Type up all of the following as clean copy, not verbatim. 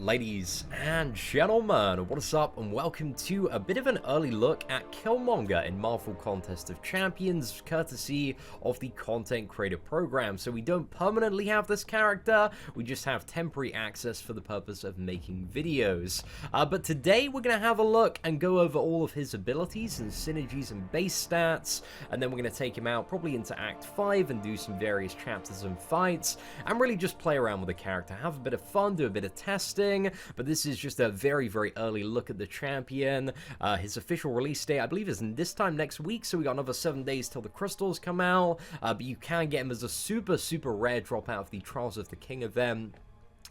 Ladies and gentlemen, what is up and welcome to a bit of an early look at Killmonger in Marvel Contest of Champions, courtesy of the Content Creator Program. So we don't permanently have this character, we just have temporary access for the purpose of making videos. But today we're going to have a look and go over all of his abilities and synergies and base stats, and then we're going to take him out probably into Act 5 and do some various chapters and fights, and really just play around with the character, have a bit of fun, do a bit of testing. But this is just a very, very early look at the champion. His official release date, I believe, is this time next week, so we got another 7 days till the crystals come out. But you can get him as a super, super rare drop out of the Trials of the King event.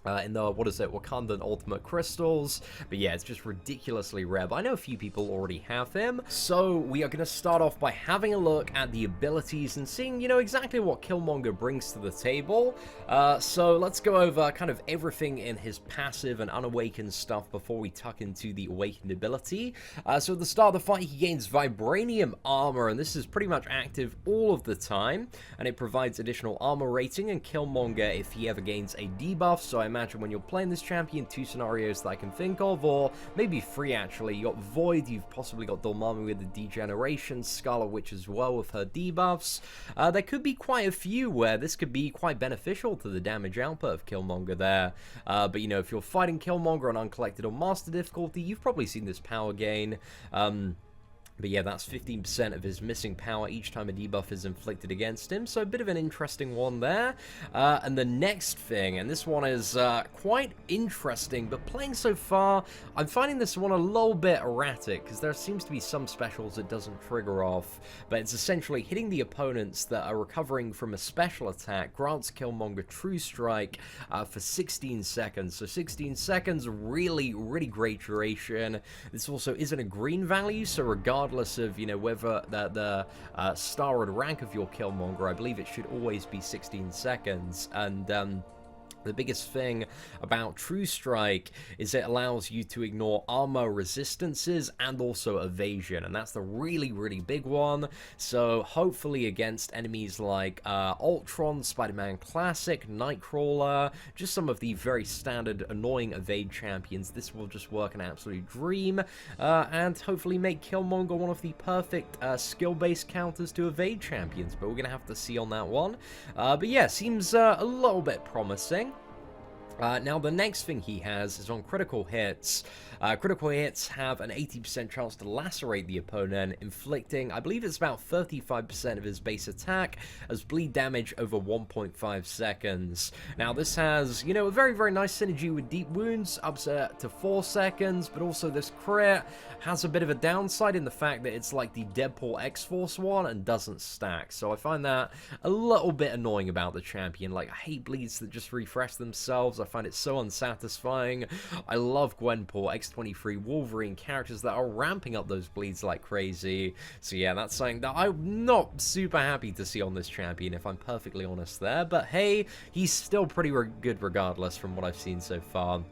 In the, Wakandan Ultimate Crystals. But yeah, it's just ridiculously rare, but I know a few people already have him. So we are going to start off by having a look at the abilities and seeing, exactly what Killmonger brings to the table. So let's go over kind of everything in his passive and unawakened stuff before we tuck into the awakened ability. So at the start of the fight, he gains Vibranium Armor, and this is pretty much active all of the time, and it provides additional armor rating, and Killmonger if he ever gains a debuff. So I imagine when you're playing this champion, 2 scenarios that I can think of, or maybe 3 actually. You got Void, you've possibly got Dormammu with the Degeneration, Scarlet Witch as well with her debuffs. There could be quite a few where this could be quite beneficial to the damage output of Killmonger there. But if you're fighting Killmonger on Uncollected or Master difficulty, you've probably seen this power gain. But yeah, that's 15% of his missing power each time a debuff is inflicted against him, so a bit of an interesting one there. And the next thing, and this one is quite interesting, but playing so far, I'm finding this one a little bit erratic, because there seems to be some specials it doesn't trigger off, but it's essentially hitting the opponents that are recovering from a special attack, grants Killmonger True Strike for 16 seconds. So 16 seconds, really, really great duration. This also isn't a green value, so regardless of whether the star and rank of your Killmonger, I believe it should always be 16 seconds. And the biggest thing about True Strike is it allows you to ignore armor resistances and also evasion, and that's the really, really big one. So hopefully against enemies like Ultron, Spider-Man Classic, Nightcrawler, just some of the very standard annoying evade champions, this will just work an absolute dream, and hopefully make Killmonger one of the perfect skill-based counters to evade champions, but we're going to have to see on that one. But yeah, seems a little bit promising. Now, the next thing he has is on critical hits. Critical hits have an 80% chance to lacerate the opponent, inflicting, I believe it's about 35% of his base attack as bleed damage over 1.5 seconds. Now, this has, a very, very nice synergy with deep wounds, up to 4 seconds, but also this crit has a bit of a downside in the fact that it's like the Deadpool X-Force one and doesn't stack. So I find that a little bit annoying about the champion. Like, I hate bleeds that just refresh themselves. I find it so unsatisfying. I love Gwenpool, X-23, Wolverine, characters that are ramping up those bleeds like crazy. So yeah, that's something that I'm not super happy to see on this champion, if I'm perfectly honest there. But hey, he's still pretty good regardless from what I've seen so far.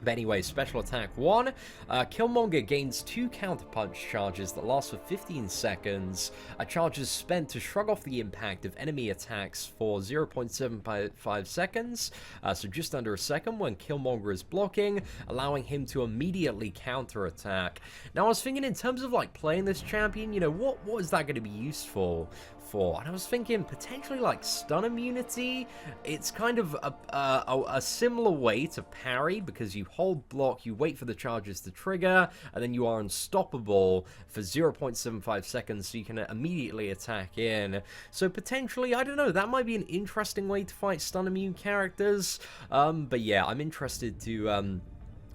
But anyway, Special Attack 1, Killmonger gains 2 Counterpunch charges that last for 15 seconds. A charge is spent to shrug off the impact of enemy attacks for 0.75 seconds, so just under a second when Killmonger is blocking, allowing him to immediately counterattack. Now, I was thinking in terms of like playing this champion, what is that going to be useful for? And I was thinking potentially like stun immunity. It's kind of a similar way to parry, because you hold block, you wait for the charges to trigger, and then you are unstoppable for 0.75 seconds, so you can immediately attack in. So potentially, I don't know, that might be an interesting way to fight stun immune characters. But yeah, I'm interested to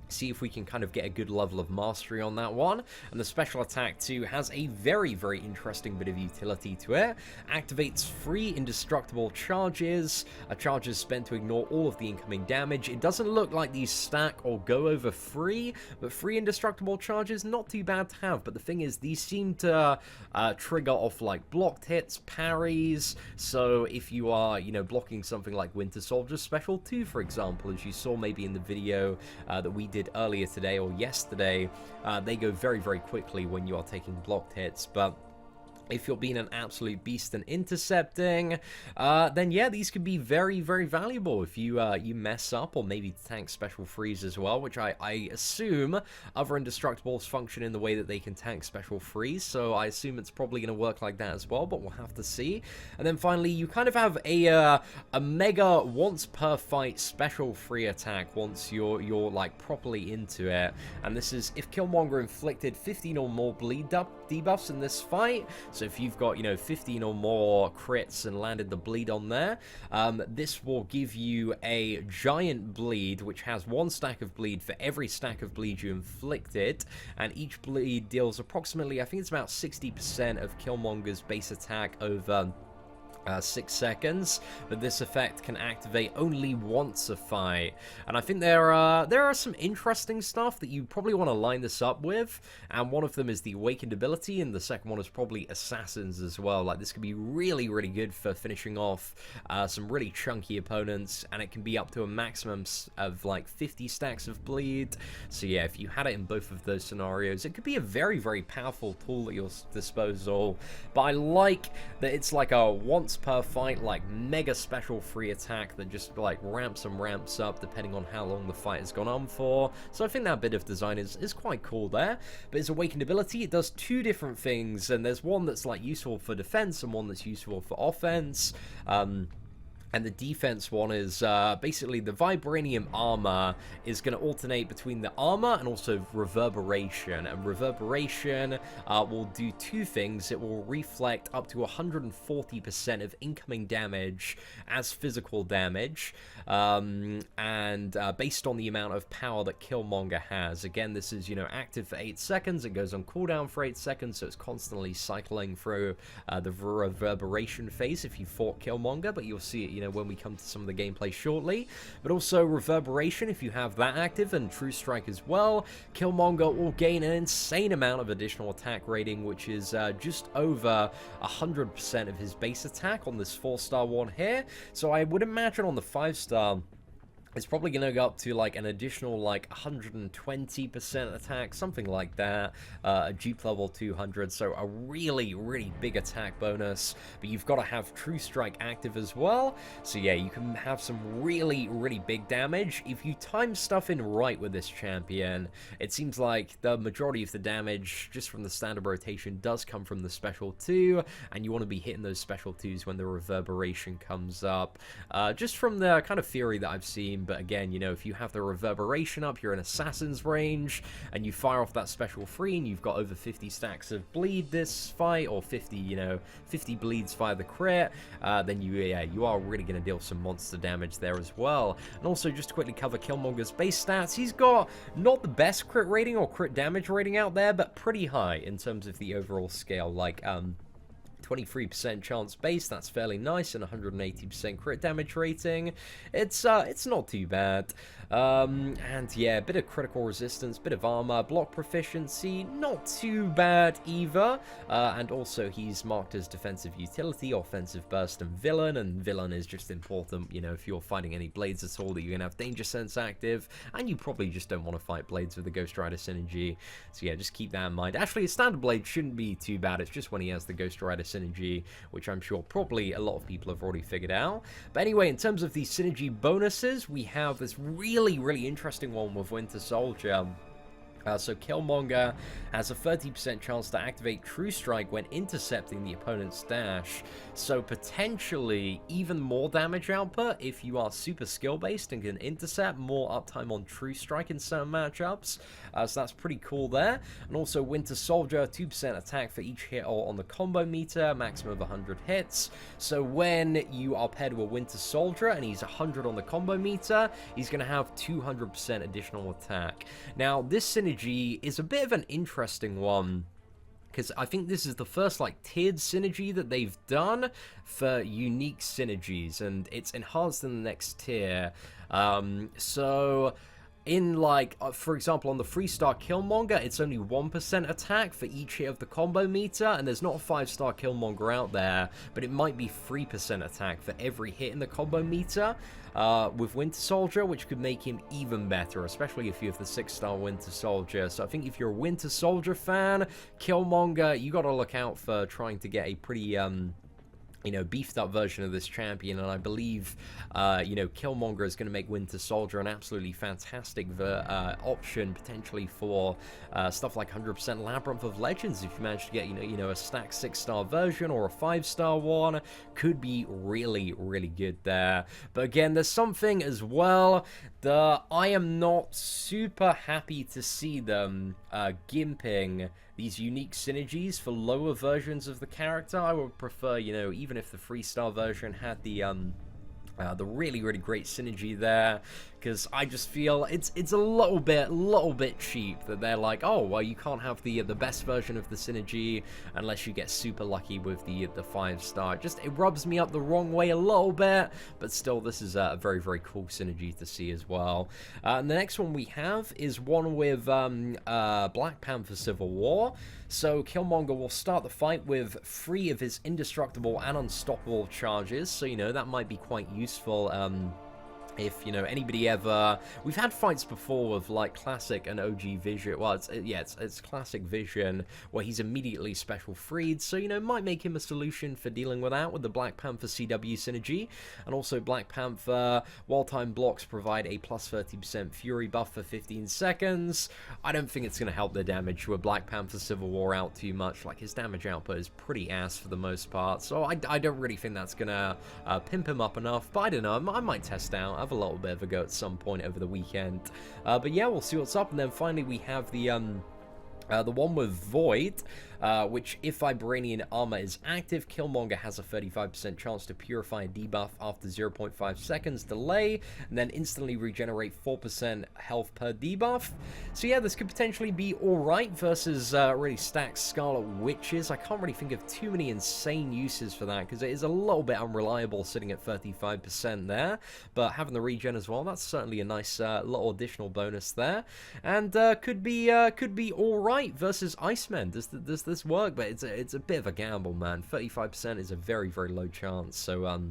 see if we can kind of get a good level of mastery on that one. And the Special Attack 2 has a very, very interesting bit of utility to it. Activates 3 indestructible charges. A charge is spent to ignore all of the incoming damage. It doesn't look like these stack or go over 3, but 3 indestructible charges, not too bad to have. But the thing is, these seem to trigger off like blocked hits, parries. So if you are, blocking something like Winter Soldier's Special 2, for example, as you saw maybe in the video that we did earlier today or yesterday, they go very, very quickly when you are taking blocked hits. But if you're being an absolute beast and intercepting, then yeah, these could be very, very valuable if you you mess up, or maybe tank special freeze as well, which I assume other indestructibles function in the way that they can tank special freeze, so I assume it's probably going to work like that as well, but we'll have to see. And then finally, you kind of have a mega once per fight special free attack once you're like properly into it, and this is if Killmonger inflicted 15 or more bleed debuffs in this fight. So if you've got, you know, 15 or more crits and landed the bleed on there, this will give you a giant bleed, which has 1 stack of bleed for every stack of bleed you inflicted, and each bleed deals approximately, I think it's about 60% of Killmonger's base attack over 6 seconds, but this effect can activate only once a fight. And I think there are some interesting stuff that you probably want to line this up with, and one of them is the awakened ability, and the second one is probably assassins as well. Like, this could be really, really good for finishing off some really chunky opponents, and it can be up to a maximum of like 50 stacks of bleed. So yeah, if you had it in both of those scenarios, it could be a very, very powerful tool at your disposal. But I like that it's like a once per fight, like mega special free attack that just like ramps up depending on how long the fight has gone on for. So I think that bit of design is quite cool there. But its awakened ability, it does 2 different things, and there's one that's like useful for defense and one that's useful for offense. And the defense one is basically the vibranium armor is going to alternate between the armor and also reverberation. And reverberation will do 2 things. It will reflect up to 140% of incoming damage as physical damage. And based on the amount of power that Killmonger has. Again, this is, you know, active for 8 seconds. It goes on cooldown for 8 seconds, so it's constantly cycling through the reverberation phase if you fought Killmonger, but you'll see it, you know, when we come to some of the gameplay shortly. But also reverberation, if you have that active, and True Strike as well, Killmonger will gain an insane amount of additional attack rating, which is just over 100% of his base attack on this 4-star one here. So I would imagine on the 5-star, it's probably going to go up to like an additional like 120% attack, something like that, a dupe level 200, so a really, really big attack bonus, but you've got to have True Strike active as well, so yeah, you can have some really, really big damage. If you time stuff in right with this champion, it seems like the majority of the damage, just from the standard rotation, does come from the special 2, and you want to be hitting those special 2s when the reverberation comes up, just from the kind of theory that I've seen. But again, you know, if you have the reverberation up, you're in assassin's range, and you fire off that special 3, and you've got over 50 stacks of bleed this fight, or 50, you know, 50 bleeds via the crit, then you are really going to deal some monster damage there as well. And also, just to quickly cover Killmonger's base stats, he's got not the best crit rating or crit damage rating out there, but pretty high in terms of the overall scale, like 23% chance base, that's fairly nice, and 180% crit damage rating. It's not too bad. And yeah, a bit of critical resistance, bit of armor, block proficiency, not too bad either. And also he's marked as defensive utility, offensive burst, and villain is just important, you know, if you're fighting any blades at all, that you're gonna have danger sense active, and you probably just don't want to fight blades with the Ghost Rider synergy. So yeah, just keep that in mind. Actually, a standard blade shouldn't be too bad, it's just when he has the Ghost Rider synergy, which I'm sure probably a lot of people have already figured out. But anyway, in terms of the synergy bonuses, we have this really, really interesting one with Winter Soldier. So Killmonger has a 30% chance to activate True Strike when intercepting the opponent's dash, so potentially even more damage output if you are super skill-based and can intercept, more uptime on True Strike in certain matchups, so that's pretty cool there. And also Winter Soldier, 2% attack for each hit or on the combo meter, maximum of 100 hits, so when you are paired with Winter Soldier and he's 100 on the combo meter, he's going to have 200% additional attack. Now, this synergy is a bit of an interesting one, because I think this is the first like tiered synergy that they've done for unique synergies, and it's enhanced in the next tier. So in, like, for example, on the 3-star Killmonger, it's only 1% attack for each hit of the combo meter, and there's not a 5-star Killmonger out there, but it might be 3% attack for every hit in the combo meter with Winter Soldier, which could make him even better, especially if you have the 6-star Winter Soldier. So I think if you're a Winter Soldier fan, Killmonger, you gotta look out for trying to get a pretty, you know, beefed up version of this champion, and I believe, you know, Killmonger is going to make Winter Soldier an absolutely fantastic option, potentially for stuff like 100% Labyrinth of Legends. If you manage to get, you know, a stacked 6-star version or a 5-star one, could be really, really good there. But again, there's something as well that I am not super happy to see them gimping these unique synergies for lower versions of the character. I would prefer, you know, even if the 3-star version had the really, really great synergy there, because I just feel it's a little bit cheap that they're like, oh, well, you can't have the best version of the synergy unless you get super lucky with the 5-star. It rubs me up the wrong way a little bit, but still, this is a very, very cool synergy to see as well. And the next one we have is one with Black Panther Civil War. So Killmonger will start the fight with 3 of his indestructible and unstoppable charges, so, you know, that might be quite useful if, you know, anybody ever... We've had fights before with, like, Classic and OG Vision. Well, it's Classic Vision, where he's immediately special freed, so, you know, might make him a solution for dealing with that with the Black Panther CW synergy. And also Black Panther, while time blocks provide a plus 30% Fury buff for 15 seconds. I don't think it's going to help the damage with Black Panther Civil War out too much. Like, his damage output is pretty ass for the most part, so I don't really think that's going to pimp him up enough, but I don't know, I might test out. Have a little bit of a go at some point over the weekend. But yeah, we'll see what's up. And then finally we have the one with Void, which if Vibranian Armor is active, Killmonger has a 35% chance to purify a debuff after 0.5 seconds delay, and then instantly regenerate 4% health per debuff. So yeah, this could potentially be alright versus really stacked Scarlet Witches. I can't really think of too many insane uses for that, because it is a little bit unreliable sitting at 35% there, but having the regen as well, that's certainly a nice little additional bonus there, and could be alright versus Iceman. Does this work? But it's a bit of a gamble, man. 35% is a very, very low chance, so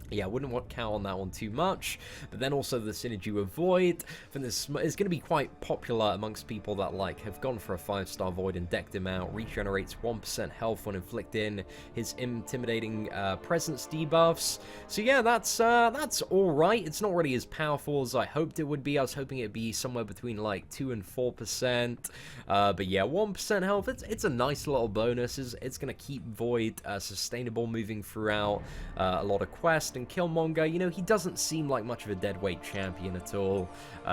yeah, I wouldn't want to count on that one too much. But then also the synergy with Void. I think this is going to be quite popular amongst people that, like, have gone for a 5-star Void and decked him out. Regenerates 1% health when inflicting his intimidating presence debuffs. So yeah, that's alright. It's not really as powerful as I hoped it would be. I was hoping it'd be somewhere between like 2 and 4%. But yeah, 1% health, it's a nice little bonus. It's going to keep Void sustainable moving throughout a lot of quests. And Killmonger, you know, he doesn't seem like much of a deadweight champion at all.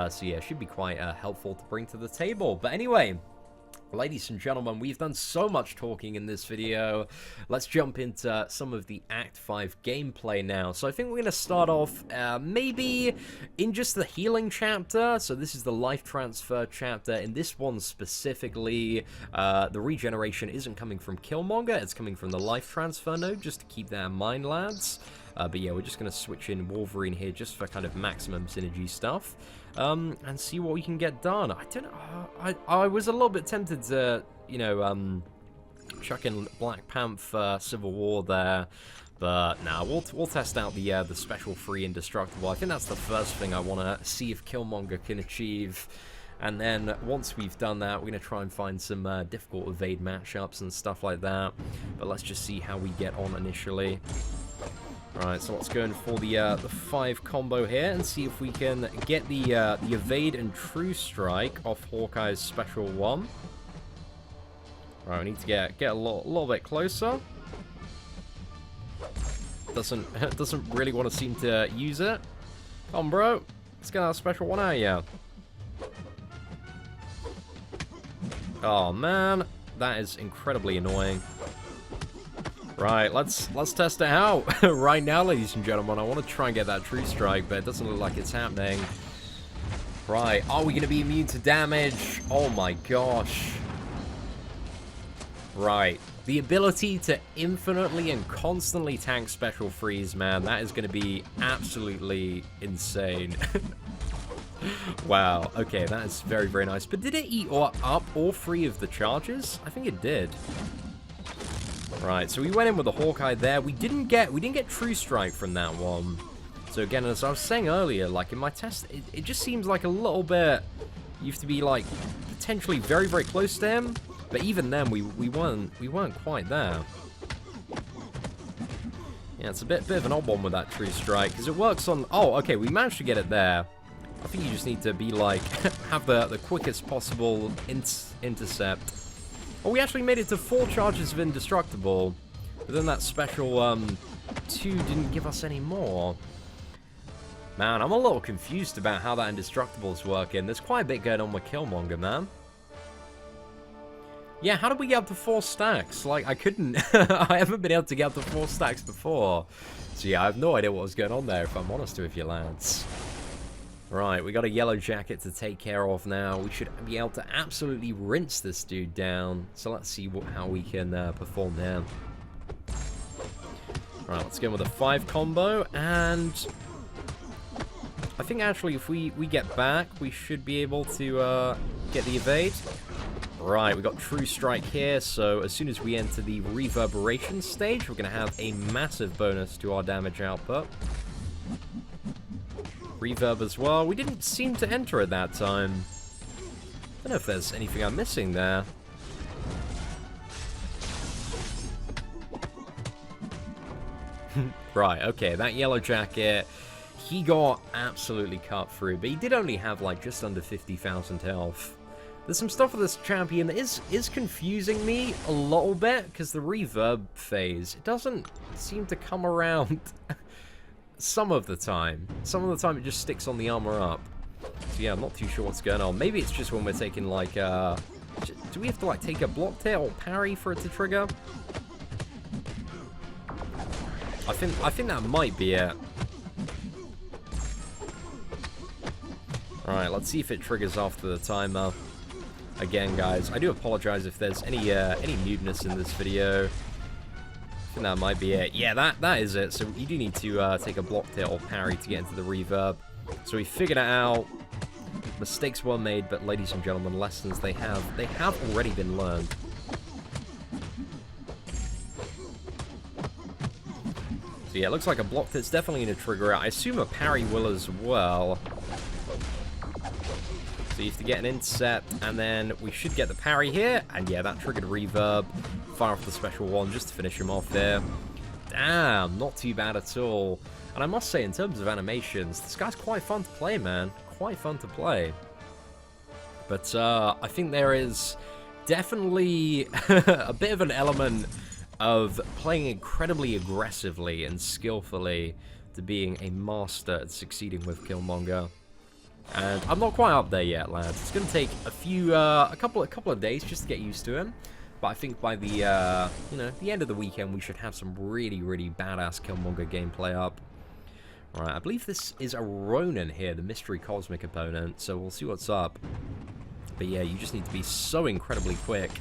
So yeah, should be quite helpful to bring to the table. But anyway, ladies and gentlemen, we've done so much talking in this video. Let's jump into some of the Act 5 gameplay now. So I think we're going to start off maybe in just the healing chapter. So this is the life transfer chapter. In this one specifically, the regeneration isn't coming from Killmonger. It's coming from the life transfer node, just to keep that in mind, lads. But yeah, we're just going to switch in Wolverine here just for kind of maximum synergy stuff. And see what we can get done. I don't know. I was a little bit tempted to, you know, chuck in Black Panther Civil War there. But nah, we'll test out the special free indestructible. I think that's the first thing I want to see if Killmonger can achieve. And then once we've done that, we're going to try and find some difficult evade matchups and stuff like that. But let's just see how we get on initially. Right, so let's go in for the 5 combo here and see if we can get the evade and true strike off Hawkeye's special one. Right, we need to get a little bit closer. Doesn't really want to seem to use it. Come on, bro. Let's get that special one out of you. Oh man, that is incredibly annoying. Right, let's test it out right now, ladies and gentlemen. I want to try and get that true strike, but it doesn't look like it's happening. Right, are we going to be immune to damage? Oh my gosh. Right, the ability to infinitely and constantly tank special freeze, man, that is going to be absolutely insane. Wow, okay, that is very, very nice. But did it eat up all 3 of the charges? I think it did. Right, so we went in with the Hawkeye there. We didn't get True Strike from that one. So again, as I was saying earlier, like in my test, it just seems like a little bit, you have to be like potentially very, very close to him. But even then, we weren't quite there. Yeah, it's a bit of an odd one with that True Strike, because it works on... Oh, okay, we managed to get it there. I think you just need to be like, have the quickest possible intercept. Oh, we actually made it to 4 charges of indestructible. But then that special 2 didn't give us any more. Man, I'm a little confused about how that indestructible is working. There's quite a bit going on with Killmonger, man. Yeah, how did we get up to 4 stacks? Like, I couldn't... I haven't been able to get up to 4 stacks before. So yeah, I have no idea what was going on there, if I'm honest with you, lads. Right, we got a yellow jacket to take care of now. We should be able to absolutely rinse this dude down. So let's see how we can perform there. Right, let's go with a 5 combo. And I think actually if we get back, we should be able to get the evade. Right, we got True Strike here, so as soon as we enter the reverberation stage, we're going to have a massive bonus to our damage output. Reverb as well. We didn't seem to enter at that time. I don't know if there's anything I'm missing there. Right, okay, that yellow jacket, he got absolutely cut through, but he did only have like just under 50,000 health. There's some stuff with this champion that is confusing me a little bit, because the reverb phase, it doesn't seem to come around some of the time. Some of the time it just sticks on the armor up. So yeah, I'm not too sure what's going on. Maybe it's just when we're taking like, do we have to like take a block hit or parry for it to trigger? I think that might be it. Alright, let's see if it triggers after the timer. Again, guys, I do apologize if there's any muteness in this video. I think that might be it. Yeah, that is it. So you do need to take a block hit or parry to get into the reverb. So we figured it out. Mistakes were made, but ladies and gentlemen, lessons they have already been learned. So yeah, it looks like a block hit's definitely going to trigger it. I assume a parry will as well. So you have to get an intercept, and then we should get the parry here. And yeah, that triggered reverb. Fire off the special one just to finish him off there. Damn, not too bad at all. And I must say, in terms of animations, this guy's quite fun to play, man. Quite fun to play. But I think there is definitely a bit of an element of playing incredibly aggressively and skillfully to being a master at succeeding with Killmonger. And I'm not quite up there yet, lads. It's going to take a couple of days just to get used to him. But I think by the the end of the weekend, we should have some really, really badass Killmonger gameplay up. Right, I believe this is a Ronin here, the mystery cosmic opponent. So we'll see what's up. But yeah, you just need to be so incredibly quick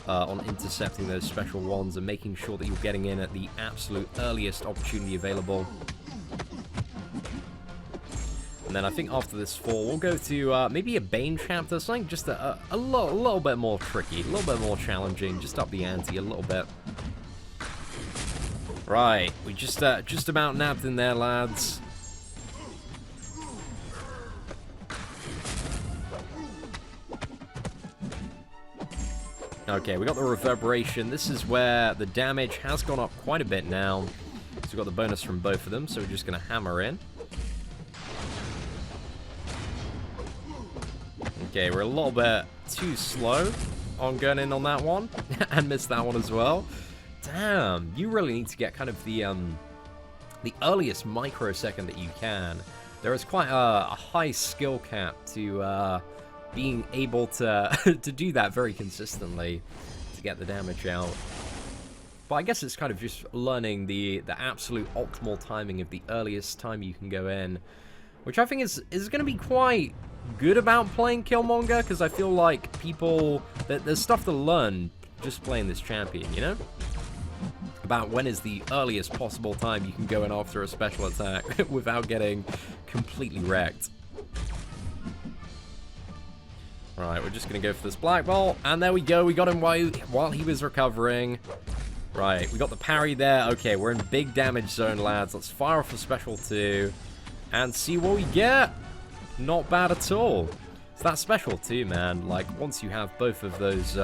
on intercepting those special ones and making sure that you're getting in at the absolute earliest opportunity available. And then I think after this fall, we'll go to maybe a Bane chapter, something just a little bit more tricky, a little bit more challenging, just up the ante a little bit. Right, we just about nabbed in there, lads. Okay, we got the reverberation. This is where the damage has gone up quite a bit now. So we've got the bonus from both of them, so we're just going to hammer in. Okay, we're a little bit too slow on going in on that one, and missed that one as well. Damn, you really need to get kind of the earliest microsecond that you can. There is quite a high skill cap to being able to to do that very consistently to get the damage out. But I guess it's kind of just learning the absolute optimal timing of the earliest time you can go in, which I think is going to be quite good about playing Killmonger, because I feel like there's stuff to learn just playing this champion, you know? About when is the earliest possible time you can go in after a special attack without getting completely wrecked. Right, we're just going to go for this Black Bolt. And there we go. We got him while he was recovering. Right, we got the parry there. Okay, we're in big damage zone, lads. Let's fire off a special 2 and see what we get. Not bad at all. It's that special 2, man. Like, once you have both of those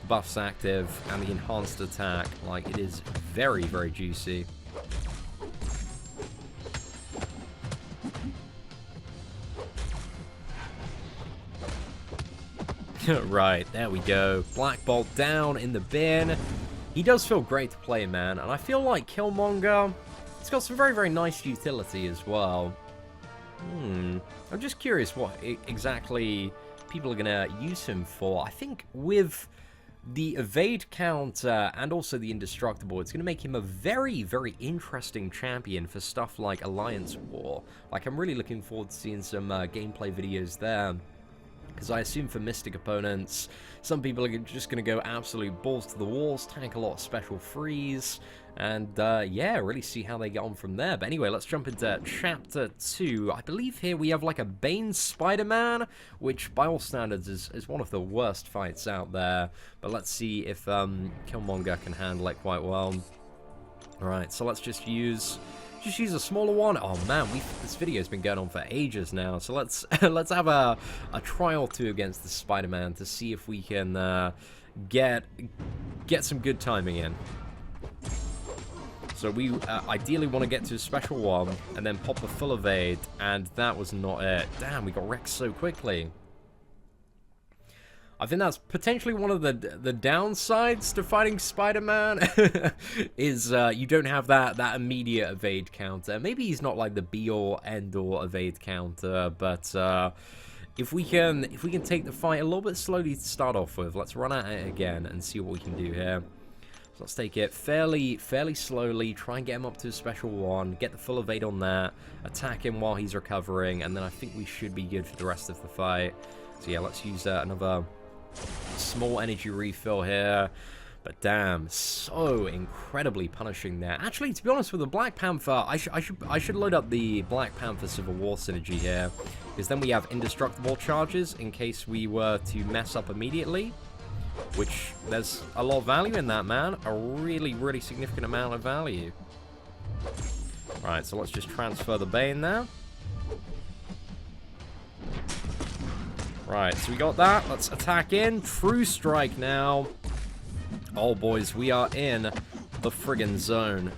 buffs active and the enhanced attack, like, it is very, very juicy. Right, there we go. Black Bolt down in the bin. He does feel great to play, man. And I feel like Killmonger, it's got some very, very nice utility as well. I'm just curious what exactly people are going to use him for. I think with the evade counter and also the indestructible, it's going to make him a very, very interesting champion for stuff like Alliance War. Like, I'm really looking forward to seeing some gameplay videos there. Because I assume for Mystic opponents, some people are just going to go absolute balls to the walls, tank a lot of special freeze, and yeah, really see how they get on from there. But anyway, let's jump into Chapter 2. I believe here we have like a Bane Spider-Man, which by all standards is one of the worst fights out there. But let's see if Killmonger can handle it quite well. Alright, so let's just use a smaller one. Oh man, this video's been going on for ages now. So let's have a try or two against the Spider-Man to see if we can get some good timing in. So we ideally want to get to a special 1 and then pop a full evade, and that was not it. Damn, we got wrecked so quickly. I think that's potentially one of the downsides to fighting Spider-Man, is you don't have that immediate evade counter. Maybe he's not like the be-all, end-all evade counter, but if we can take the fight a little bit slowly to start off with, let's run at it again and see what we can do here. So let's take it fairly slowly, try and get him up to a special 1, get the full evade on that, attack him while he's recovering, and then I think we should be good for the rest of the fight. So yeah, let's use another small energy refill here. But damn, so incredibly punishing there. Actually, to be honest, with the Black Panther, I should load up the Black Panther Civil War synergy here, because then we have indestructible charges in case we were to mess up immediately, which there's a lot of value in that, man. A really, really significant amount of value. Right, so let's just transfer the Bane there. Right, so we got that. Let's attack in. True Strike now. Oh, boys, we are in the friggin' zone.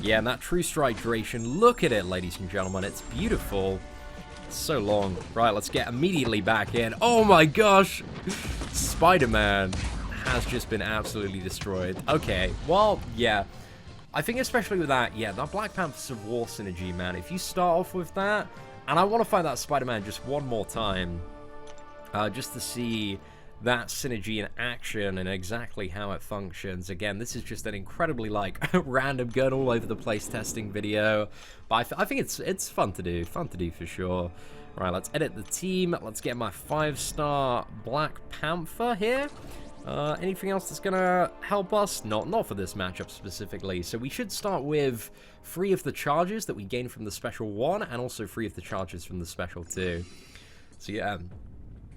Yeah, and that True Strike duration, look at it, ladies and gentlemen. It's beautiful. It's so long. Right, let's get immediately back in. Oh, my gosh. Spider-Man has just been absolutely destroyed. Okay, well, yeah. I think especially with that, yeah, that Black Panther Civil War synergy, man. If you start off with that, and I want to fight that Spider-Man just one more time, just to see that synergy in action and exactly how it functions. Again, this is just an incredibly, like, random gun all over the place testing video, but I think it's fun to do for sure. Right, let's edit the team. Let's get my 5-star Black Panther here. Anything else that's gonna help us? Not for this matchup specifically. So we should start with 3 of the charges that we gained from the special 1, and also 3 of the charges from the special 2. So yeah,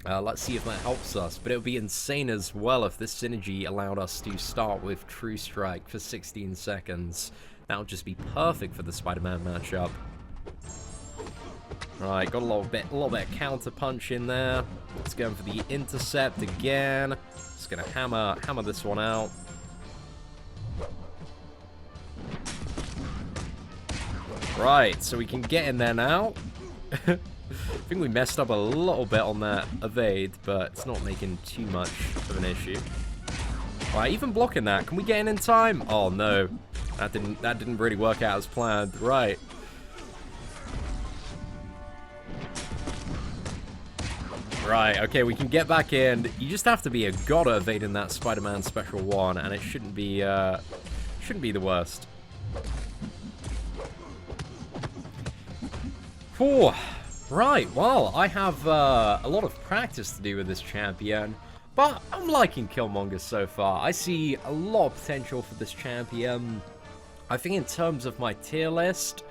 let's see if that helps us. But it would be insane as well if this synergy allowed us to start with True Strike for 16 seconds. That would just be perfect for the Spider-Man matchup. Right, got a little bit of counter punch in there. Let's go for the intercept again. Just gonna hammer this one out. Right, so we can get in there now. I think we messed up a little bit on that evade, but it's not making too much of an issue. Right, even blocking that, can we get in time? Oh no, that didn't really work out as planned. Right. Right, okay, we can get back in. You just have to be a god at evading that Spider-Man Special 1, and it shouldn't be the worst. Whew. Right, well, I have a lot of practice to do with this champion, but I'm liking Killmonger so far. I see a lot of potential for this champion. I think in terms of my tier list,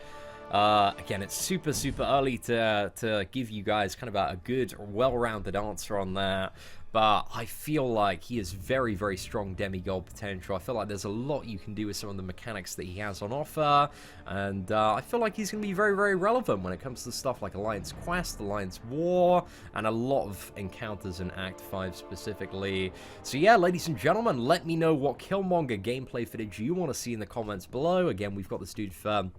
Again, it's super early to give you guys kind of a good, well-rounded answer on that. But I feel like he has very strong demigod potential. I feel like there's a lot you can do with some of the mechanics that he has on offer. And I feel like he's going to be very relevant when it comes to stuff like Alliance Quest, Alliance War, and a lot of encounters in Act 5 specifically. So yeah, ladies and gentlemen, let me know what Killmonger gameplay footage you want to see in the comments below. Again, we've got this dude for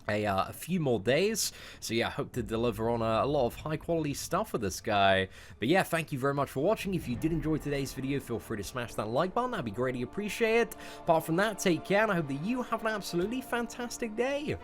a few more days, so yeah, I hope to deliver on a lot of high quality stuff with this guy. But yeah, thank you very much for watching. If you did enjoy today's video, feel free to smash that like button, that'd be greatly appreciated. Apart from that, take care, and I hope that you have an absolutely fantastic day.